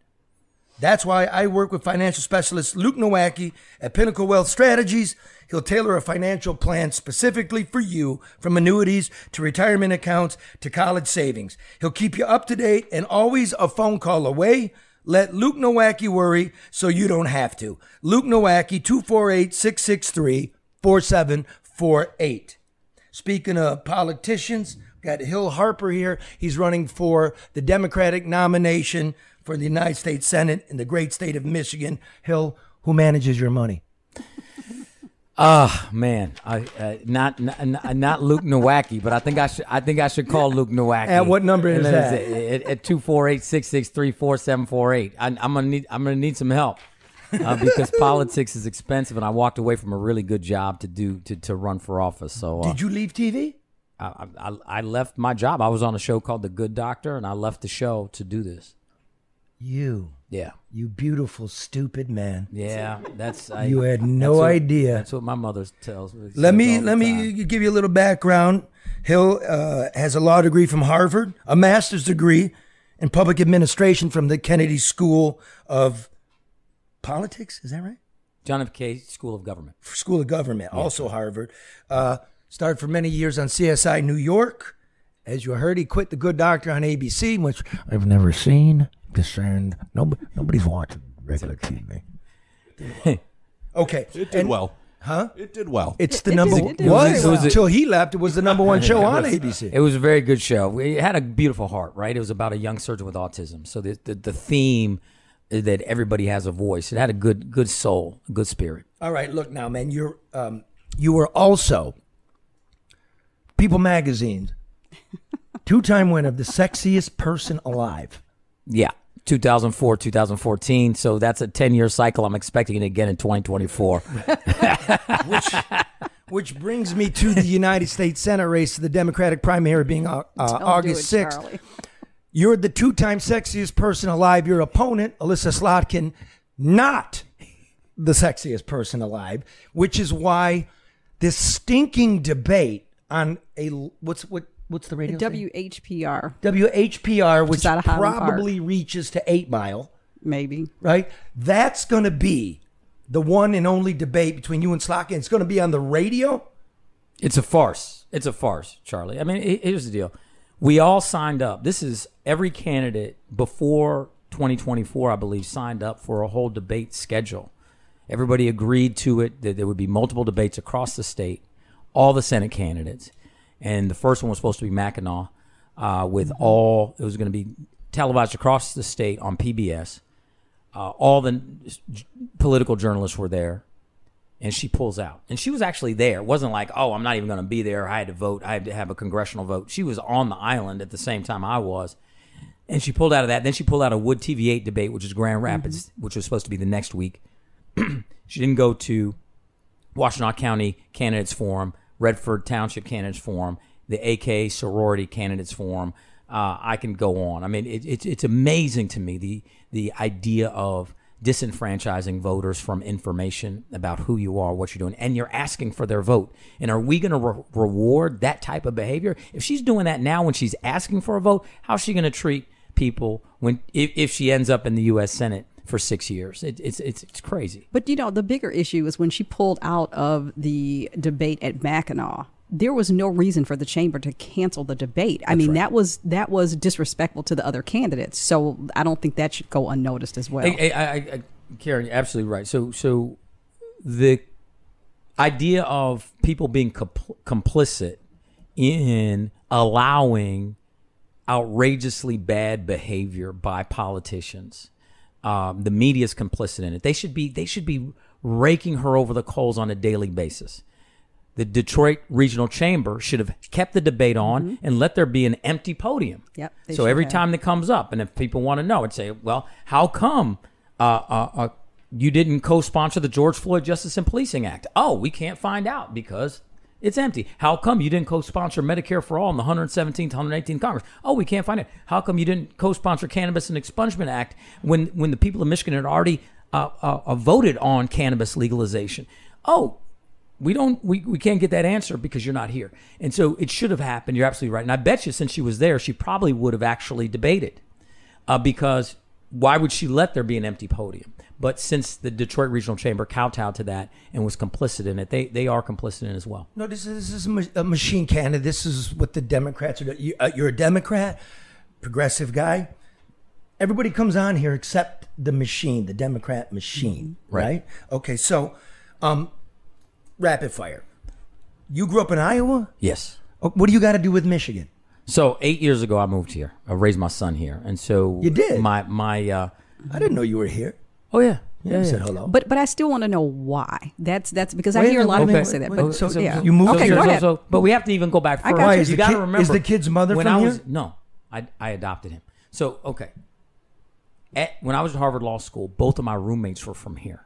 That's why I work with financial specialist Luke Nowacki at Pinnacle Wealth Strategies. He'll tailor a financial plan specifically for you, from annuities to retirement accounts to college savings. He'll keep you up to date and always a phone call away. Let Luke Nowacki worry so you don't have to. Luke Nowacki, 248-663-4748. Speaking of politicians, got Hill Harper here. He's running for the Democratic nomination for the United States Senate in the great state of Michigan. Hill, who manages your money? Man, not Luke Nowacki, but I think I should call Luke Nowacki. At what number is that? At 248-663-4748. I'm gonna need some help because politics is expensive, and I walked away from a really good job to run for office. So did you leave TV? I left my job. I was on a show called The Good Doctor, and I left the show to do this. Yeah. You beautiful, stupid man. Yeah, you had no idea. That's what my mother tells me. Let me give you a little background. Hill has a law degree from Harvard, a master's degree in public administration from the Kennedy School of Politics. Is that right? John F. Kennedy School of Government. School of Government, also Harvard. Started for many years on CSI New York. As you heard, he quit The Good Doctor on ABC, which I've never seen. Concerned. Nobody's watching regular TV. Okay. It did well. Huh? It did well. It's the number one. Until he left, it was the number one show on ABC. It was a very good show. It had a beautiful heart, right? It was about a young surgeon with autism. So the theme is that everybody has a voice. It had a good soul, a good spirit. All right. Look now, man. You're You were also People Magazine's 2-time winner of the sexiest person alive. Yeah. 2004, 2014. So that's a 10-year cycle. I'm expecting it again in 2024. Which brings me to the United States Senate race, the Democratic primary being August 6th. Charlie. You're the 2-time sexiest person alive. Your opponent, Elissa Slotkin, not the sexiest person alive, which is why this stinking debate on what's the radio station? WHPR. WHPR, which out of Highland probably reaches to 8 Mile. Maybe. Right? That's going to be the one and only debate between you and Slotkin. It's going to be on the radio. It's a farce. It's a farce, Charlie. I mean, here's the deal. We all signed up. This is every candidate before 2024, I believe, signed up for a whole debate schedule. Everybody agreed to it, that there would be multiple debates across the state, all the Senate candidates. And the first one was supposed to be Mackinac it was going to be televised across the state on PBS. All the political journalists were there. And she pulls out. And she was actually there. It wasn't like, oh, I'm not even going to be there. I had to vote. I had to have a congressional vote. She was on the island at the same time I was. And she pulled out of that. Then she pulled out a Wood TV8 debate, which is Grand Rapids, which was supposed to be the next week. She didn't go to Washtenaw County Candidates Forum, Redford Township Candidates Forum, the AK Sorority Candidates Forum. I can go on. I mean, it's amazing to me, the idea of disenfranchising voters from information about who you are, what you're doing, and you're asking for their vote. And are we going to reward that type of behavior? If she's doing that now when she's asking for a vote, how's she going to treat people if she ends up in the U.S. Senate for 6 years? It's crazy. But, the bigger issue is when she pulled out of the debate at Mackinac, there was no reason for the chamber to cancel the debate. I mean, that was disrespectful to the other candidates. So I don't think that should go unnoticed as well. Karen, you're absolutely right. So the idea of people being complicit in allowing outrageously bad behavior by politicians, the media's complicit in it. They should be raking her over the coals on a daily basis. The Detroit Regional Chamber should have kept the debate on and let there be an empty podium. Yep. So every time that comes up, and if people want to know, I'd say, well, how come you didn't co-sponsor the George Floyd Justice and Policing Act? Oh, we can't find out because it's empty. How come you didn't co-sponsor Medicare for All in the 117th, 118th Congress? Oh, we can't find it. How come you didn't co-sponsor Cannabis and Expungement Act when the people of Michigan had already voted on cannabis legalization? Oh, we can't get that answer because you're not here. And so it should have happened. You're absolutely right. And I bet you since she was there, she probably would have actually debated because why would she let there be an empty podium? But since the Detroit Regional Chamber kowtowed to that and was complicit in it, they are complicit in it as well. No, this is a machine candidate. This is what the Democrats are doing. You're a Democrat, progressive guy. Everybody comes on here except the machine, the Democrat machine, right? Okay, so rapid fire. You grew up in Iowa? Yes. What do you got to do with Michigan? So 8 years ago, I moved here. I raised my son here, and so you did. My I didn't know you were here. Oh yeah. Yeah, said hello. But I still want to know why. That's because I hear a lot of people say that. But so yeah. you moved okay, here. go ahead. But we have to even go back further. Why, you got to remember. Is the kid's mother when from I here? was no, I adopted him. So okay. When I was at Harvard Law School, both of my roommates were from here.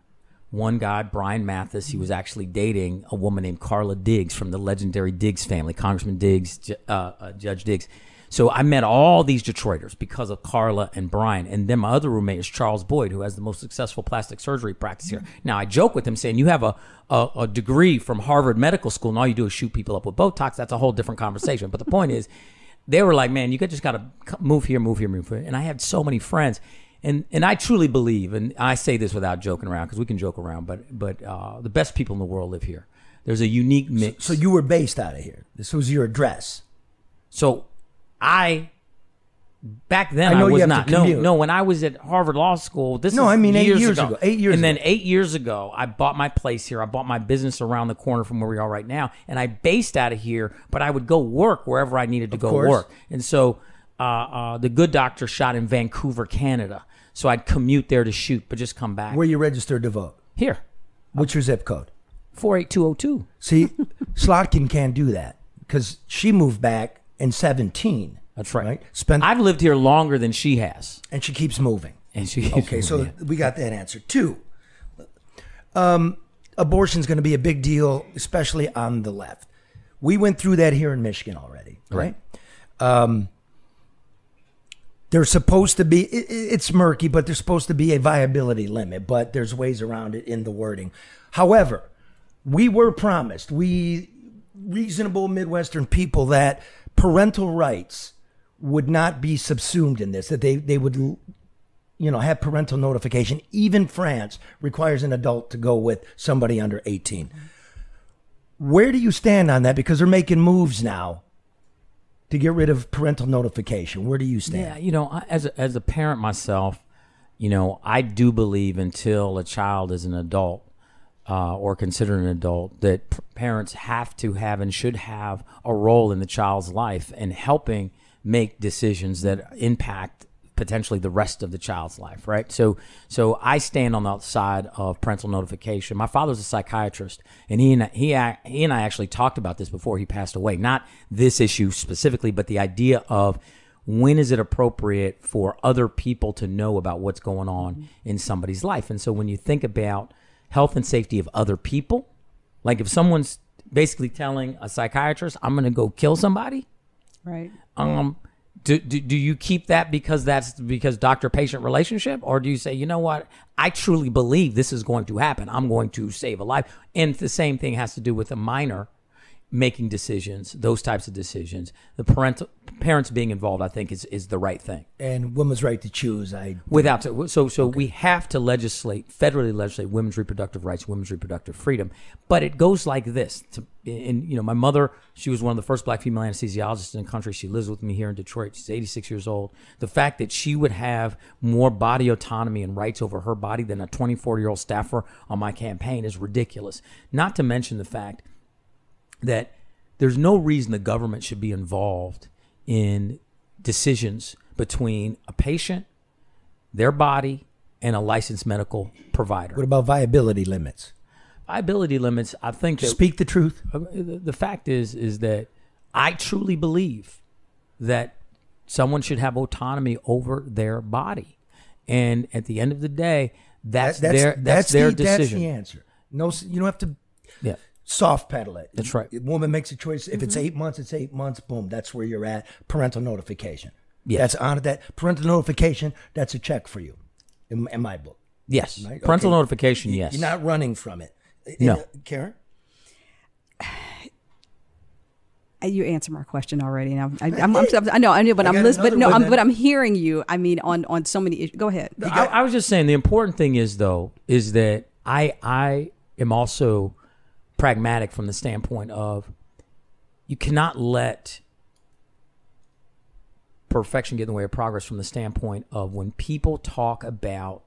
One guy, Brian Mathis, he was actually dating a woman named Carla Diggs from the legendary Diggs family, Congressman Diggs, Judge Diggs. So I met all these Detroiters because of Carla and Brian. And then my other roommate is Charles Boyd, who has the most successful plastic surgery practice here. Now, I joke with him saying, you have a degree from Harvard Medical School, and all you do is shoot people up with Botox. That's a whole different conversation. But the point is, they were like, man, you just got to move here. And I had so many friends. And I truly believe, and I say this without joking around because we can joke around, but the best people in the world live here. There's a unique mix. So you were based out of here. This was your address. So back then I was not. No, when I was at Harvard Law School, this is 8 years ago. 8 years ago. And then 8 years ago, I bought my place here. I bought my business around the corner from where we are right now. And I based out of here, but I would go work wherever I needed to go work. And so the Good Doctor shot in Vancouver, Canada. So I'd commute there to shoot, but just come back. Where you registered to vote? Here. What's your zip code? 48202. See, Slotkin can't do that because she moved back in 17. That's right. I've lived here longer than she has. And she keeps moving. And she okay, so we got that answer. 2, abortion's going to be a big deal, especially on the left. We went through that here in Michigan already, right? There's supposed to be, it's murky, but there's supposed to be a viability limit, but there's ways around it in the wording. However, we were promised, we reasonable Midwestern people, that parental rights would not be subsumed in this, that they would have parental notification. Even France requires an adult to go with somebody under 18. Where do you stand on that? Because they're making moves now to get rid of parental notification. Where do you stand? Yeah, as a parent myself, I do believe until a child is an adult or considered an adult, that parents have to have and should have a role in the child's life and helping make decisions that impact potentially the rest of the child's life, right? So I stand on the side of parental notification. My father's a psychiatrist, and he and I actually talked about this before he passed away. Not this issue specifically, but the idea of when is it appropriate for other people to know about what's going on in somebody's life. And so when you think about health and safety of other people, like if someone's basically telling a psychiatrist, I'm going to go kill somebody, right? Do you keep that because doctor-patient relationship? Or do you say, you know what, I truly believe this is going to happen. I'm going to save a life. And the same thing has to do with a minor making decisions, those types of decisions. The parents being involved, I think, is the right thing. And women's right to choose. So we have to federally legislate women's reproductive rights, women's reproductive freedom. But it goes like this. My mother, she was one of the first black female anesthesiologists in the country. She lives with me here in Detroit. She's 86 years old. The fact that she would have more body autonomy and rights over her body than a 24-year-old staffer on my campaign is ridiculous. Not to mention the fact that there's no reason the government should be involved in decisions between a patient, their body, and a licensed medical provider. What about viability limits? Viability limits, I think that... Speak the truth. The fact is that I truly believe that someone should have autonomy over their body. And at the end of the day, that's their decision. That's the answer. No, you don't have to... Yeah. Soft pedal it. That's right. The woman makes a choice. If it's 8 months, it's 8 months. Boom. That's where you're at. Parental notification. Yes. That's on that. Parental notification, that's a check for you in my book. Yes. Right? Parental notification, yes. You're not running from it. No. Karen? You answered my question already. Now I know, but I'm hearing you. I mean, on so many issues. Go ahead. I was just saying the important thing is that I am also pragmatic from the standpoint of you cannot let perfection get in the way of progress, from the standpoint of when people talk about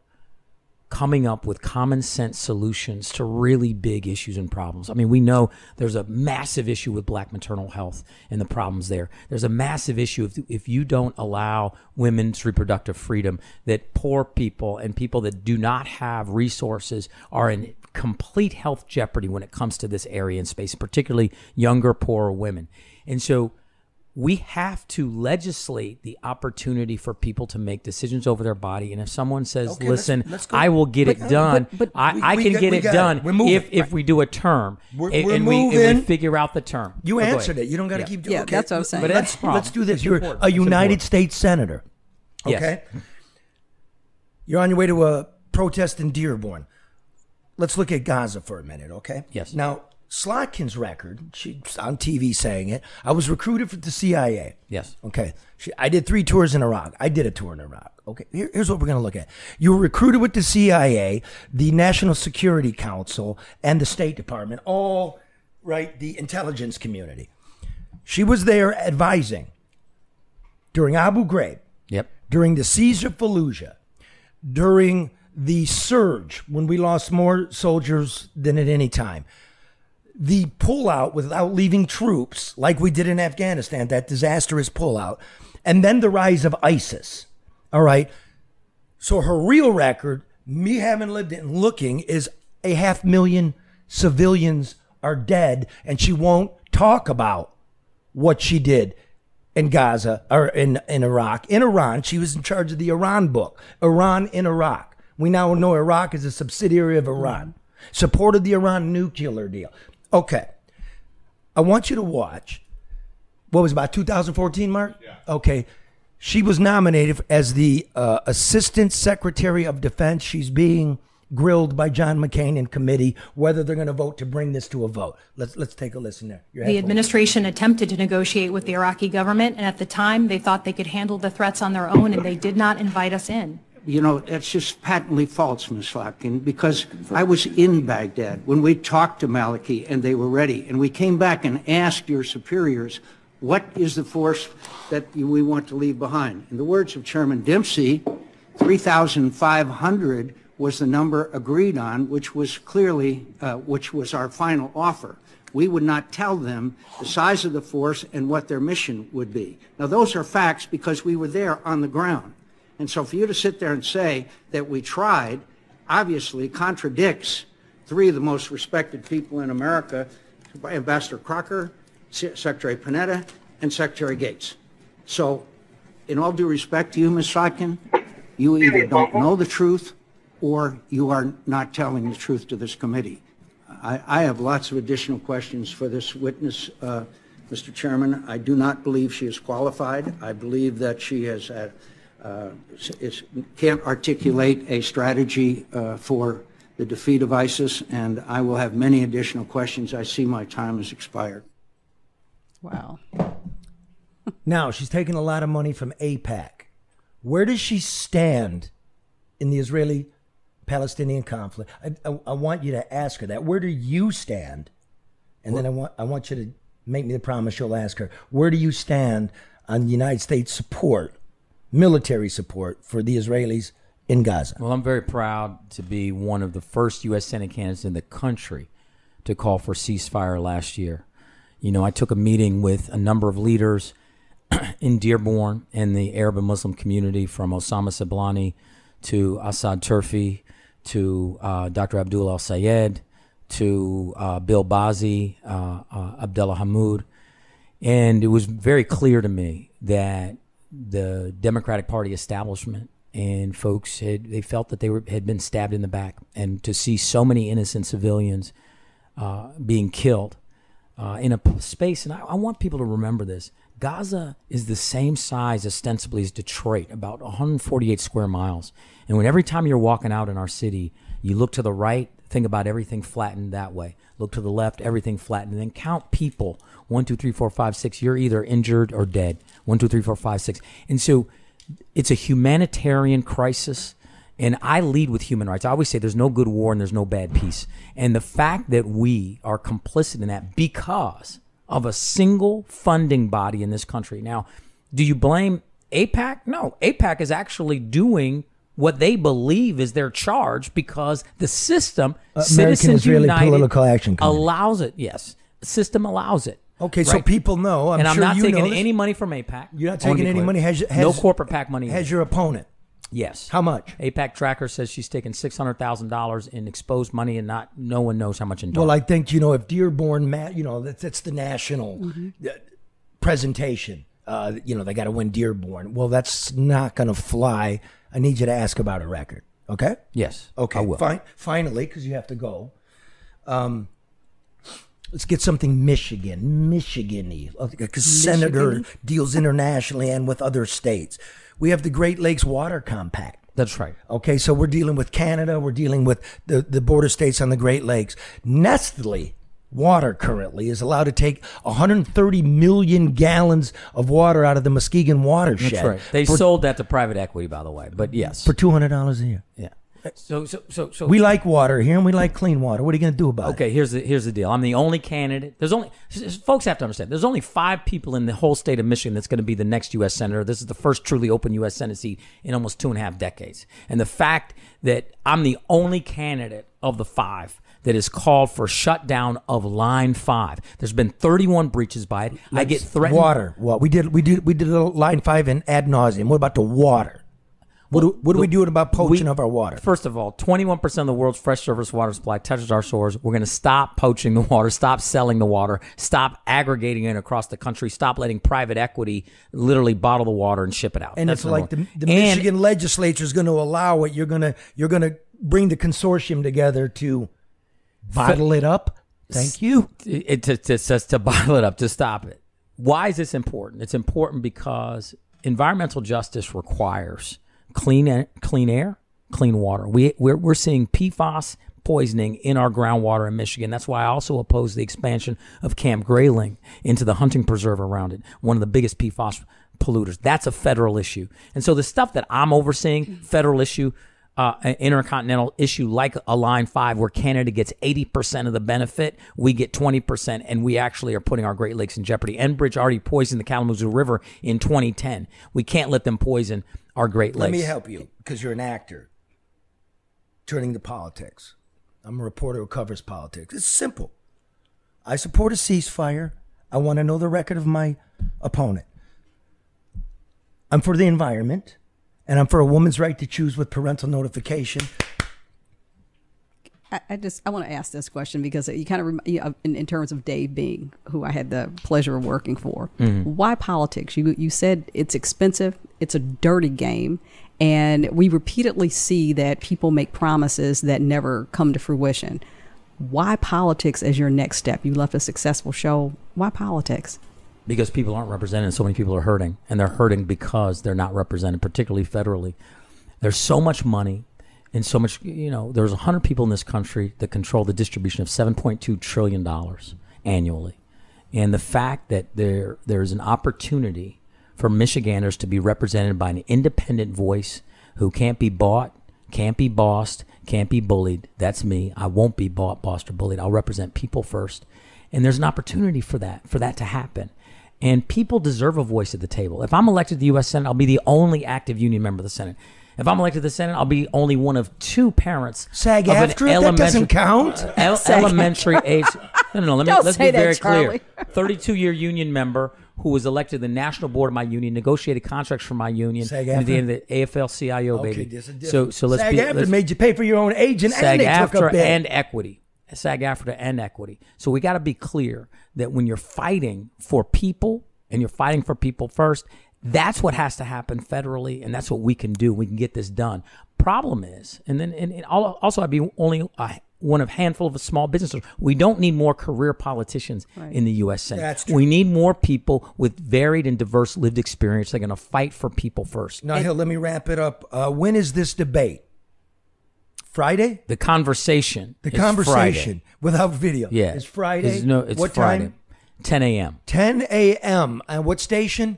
coming up with common sense solutions to really big issues and problems. I mean, we know there's a massive issue with black maternal health and the problems there. There's a massive issue if you don't allow women's reproductive freedom, that poor people and people that do not have resources are in complete health jeopardy when it comes to this area and space, particularly younger, poorer women. And so we have to legislate the opportunity for people to make decisions over their body. And if someone says, listen, I will get it done, I can get it done if we do a term and we figure out the term. You answered it. You don't got to keep doing it. Yeah, that's what I'm saying. But let's do this. You're a United States Senator. Okay? Yes. You're on your way to a protest in Dearborn. Let's look at Gaza for a minute, okay? Yes. Now, Slotkin's record, she's on TV saying it, I was recruited for the CIA. Yes. Okay. I did 3 tours in Iraq. I did a tour in Iraq. Okay. Here's what we're going to look at. You were recruited with the CIA, the National Security Council, and the State Department, all, right, the intelligence community. She was there advising during Abu Ghraib, during the siege of Fallujah, during the surge when we lost more soldiers than at any time, the pullout without leaving troops like we did in Afghanistan, that disastrous pullout, and then the rise of ISIS. All right. So her real record, me having lived it and looking, is a 500,000 civilians are dead, and she won't talk about what she did in Gaza or in Iraq. In Iran, she was in charge of the Iran book. Iran in Iraq. We now know Iraq is a subsidiary of Iran. Supported the Iran nuclear deal. Okay. I want you to watch. What was it, about 2014, Mark? Yeah. Okay. She was nominated as the Assistant Secretary of Defense. She's being grilled by John McCain in committee whether they're going to vote to bring this to a vote. Let's take a listen there. The administration attempted to negotiate with the Iraqi government, and at the time they thought they could handle the threats on their own, and they did not invite us in. You know, that's just patently false, Ms. Slotkin, because I was in Baghdad when we talked to Maliki and they were ready. And we came back and asked your superiors, what is the force that we want to leave behind? In the words of Chairman Dempsey, 3,500 was the number agreed on, which was clearly, which was our final offer. We would not tell them the size of the force and what their mission would be. Now, those are facts because we were there on the ground. And so for you to sit there and say that we tried obviously contradicts three of the most respected people in America, Ambassador Crocker, Secretary Panetta, and Secretary Gates. So in all due respect to you, Ms. Slotkin, you either don't know the truth or you are not telling the truth to this committee. I have lots of additional questions for this witness, Mr. Chairman. I do not believe she is qualified. I believe that she has can't articulate a strategy for the defeat of ISIS, and I will have many additional questions. I see my time has expired. Wow. Now, she's taking a lot of money from AIPAC. Where does she stand in the Israeli-Palestinian conflict? I want you to ask her that. Where do you stand? And then I want you to make me the promise you'll ask her. Where do you stand on the United States support, military support for the Israelis in Gaza? Well, I'm very proud to be one of the first U.S. Senate candidates in the country to call for ceasefire last year. You know, I took a meeting with a number of leaders in Dearborn and the Arab and Muslim community, from Osama Sablani to Assad Turfi to Dr. Abdullah al-Sayed to Bill Bazi, Abdullah Hammoud. And it was very clear to me that the Democratic Party establishment and folks they felt that they had been stabbed in the back, and to see so many innocent civilians being killed in a space, and I want people to remember this. Gaza is the same size ostensibly as Detroit, about 148 square miles. And when every time you're walking out in our city, you look to the right, think about everything flattened that way. Look to the left, everything flattened, and then count people. 1, 2, 3, 4, 5, 6. You're either injured or dead. 1, 2, 3, 4, 5, 6. And so it's a humanitarian crisis. And I lead with human rights. I always say there's no good war and there's no bad peace. And the fact that we are complicit in that because of a single funding body in this country. Now, do you blame AIPAC? No, AIPAC is actually doing what they believe is their charge because the system, Citizens United, Political Action Committee, allows it. Yes, the system allows it. Okay, right? So people know. I'm not taking any money from AIPAC. You're not taking any money. No corporate PAC money. Has your opponent? Yes. How much? AIPAC tracker says she's taken $600,000 in exposed money, and no one knows how much in dark. Well, I think, if Dearborn, that's the national presentation. They got to win Dearborn. Well, that's not going to fly. I need you to ask about a record. Okay? Yes. Okay. I will. Finally, because you have to go. Let's get something Michigan-y. Because Senator deals internationally and with other states. We have the Great Lakes Water Compact. That's right. Okay, so we're dealing with Canada. We're dealing with the border states on the Great Lakes. Nestle Water currently is allowed to take 130 million gallons of water out of the Muskegon watershed. That's right. They sold that to private equity, by the way, but yes. For $200 a year. Yeah. So we like water here, and we like clean water. What are you going to do about it? Okay, here's the deal. I'm the only candidate. Folks have to understand. There's only 5 people in the whole state of Michigan that's going to be the next U.S. senator. This is the first truly open U.S. Senate seat in almost 2.5 decades. And the fact that I'm the only candidate of the 5 that is called for shutdown of Line 5. There's been 31 breaches by it. I get threatened. Water. Well, we did Line 5 in ad nauseum. What about the water? What are we doing about poaching of our water? First of all, 21% of the world's fresh surface water supply touches our shores. We're going to stop poaching the water, stop selling the water, stop aggregating it across the country, stop letting private equity literally bottle the water and ship it out. And That's it's like the Michigan legislature is going to allow it. You're going to bring the consortium together to bottle it up. Thank you. To bottle it up, to stop it. Why is this important? It's important because environmental justice requires clean air, clean water. We're seeing PFAS poisoning in our groundwater in Michigan. That's why I also oppose the expansion of Camp Grayling into the hunting preserve around it, one of the biggest PFAS polluters. That's a federal issue. And so the stuff that I'm overseeing, federal issue, an intercontinental issue like a Line 5 where Canada gets 80% of the benefit, we get 20%, and we actually are putting our Great Lakes in jeopardy. Enbridge already poisoned the Kalamazoo River in 2010. We can't let them poison our Great Lakes. Let me help you, because you're an actor. Turning to politics. I'm a reporter who covers politics. It's simple. I support a ceasefire. I want to know the record of my opponent. I'm for the environment, and I'm for a woman's right to choose with parental notification. I want to ask this question because you kind of, in terms of Dave Bing, who I had the pleasure of working for. Mm-hmm. Why politics? You said it's expensive. It's a dirty game. And we repeatedly see that people make promises that never come to fruition. Why politics as your next step? You left a successful show. Why politics? Because people aren't represented and so many people are hurting. And they're hurting because they're not represented, particularly federally. There's so much money. And so much, there's 100 people in this country that control the distribution of $7.2 trillion annually. And the fact that there's an opportunity for Michiganders to be represented by an independent voice who can't be bought, can't be bossed, can't be bullied. That's me. I won't be bought, bossed, or bullied. I'll represent people first. And there's an opportunity for that to happen. And people deserve a voice at the table. If I'm elected to the U.S. Senate, I'll be the only active union member of the Senate. If I'm elected to the Senate, I'll be only one of two parents. SAG-AFTRA? That doesn't count. Elementary age. No. Let's be very Charlie. clear. 32-year union member who was elected to the national board of my union, negotiated contracts for my union, SAG-AFTRA? at the end of the AFL-CIO, Okay, baby. there's a difference. So let's be. SAG-AFTRA made you pay for your own agent, and they took a SAG-AFTRA bid. and equity. SAG-AFTRA and equity. So we got to be clear that when you're fighting for people and you're fighting for people first, that's what has to happen federally, and that's what we can do. We can get this done. Problem is, and also I'd be only one of a handful of small businesses. We don't need more career politicians in the U.S. Senate. That's true. We need more people with varied and diverse lived experience. They're going to fight for people first. Now, Hill, let me wrap it up. When is this debate? Friday? The conversation. The is conversation Friday. Without video. Yeah. It's Friday. It's what Friday. time? 10 a.m. 10 a.m. And what station?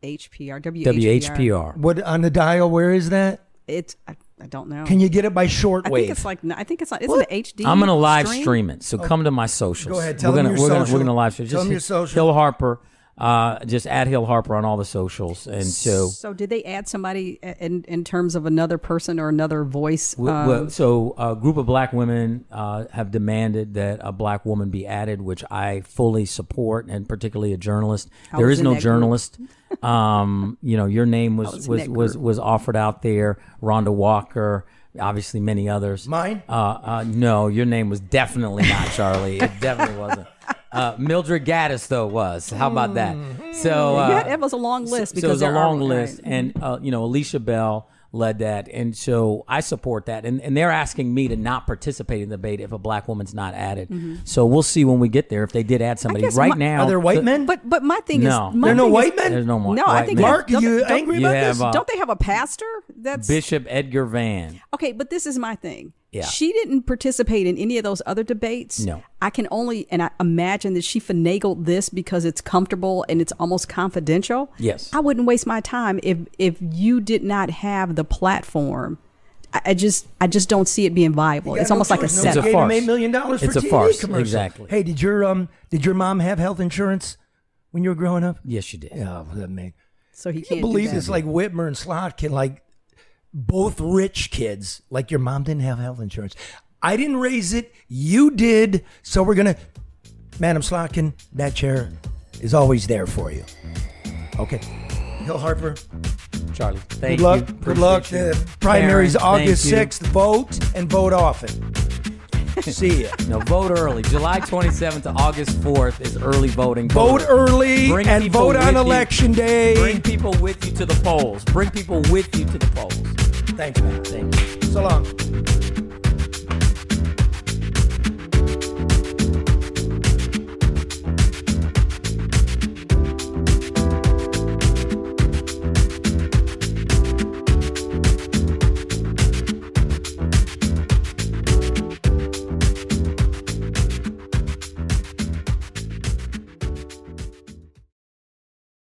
HPR, WHPR. What on the dial? Where is that? It's I don't know. Can you get it by shortwave? I think it's like isn't it HD? I'm gonna live stream it, so come to my socials. Go ahead, tell them your social. We're gonna live stream. Tell them your social. Hill Harper, just add Hill Harper on all the socials, and so. So did they add somebody in terms of another person or another voice? So a group of black women have demanded that a black woman be added, which I fully support, and particularly a journalist. There is no journalist. Your name was offered out there. Rhonda Walker, obviously many others. Mine? No, your name was definitely not Charlie. It definitely wasn't. Mildred Gaddis though was. How about that? So it was a long list. So it was a long list, and Alicia Bell led that, and so I support that. And they're asking me to not participate in the debate if a black woman's not added. Mm-hmm. So we'll see when we get there if they did add somebody. Right now, are there white men? But my thing is, there are no white men. There's no white. No, I think men. Mark, are you angry about this? Don't they have a pastor? That's Bishop Edgar Van. Okay, but this is my thing. Yeah. She didn't participate in any of those other debates. No. I imagine that she finagled this because it's comfortable and it's almost confidential. Yes. I wouldn't waste my time if you did not have the platform. I just don't see it being viable. It's almost like a setup. It's a farce. $8 million for it's TV a farce. commercial. Exactly. Hey, did your mom have health insurance when you were growing up? Yes, she did. Yeah, that made. So he Can can't you believe do that. it's like Whitmer and Slotkin, like both rich kids. Like your mom didn't have health insurance. I didn't raise it. You did. So we're going to, Madam Slotkin, that chair is always there for you. Okay. Hill Harper, Charlie. Thank Good luck. you. Good luck. Appreciate you. The primaries Karen, August thank you. 6th. Vote and vote often. See ya. No, vote early. July 27th to August 4th is early voting. Vote early and people vote on with you. election day. Bring people with you to the polls. Bring people with you to the polls. Thanks, man. Thank you. So long.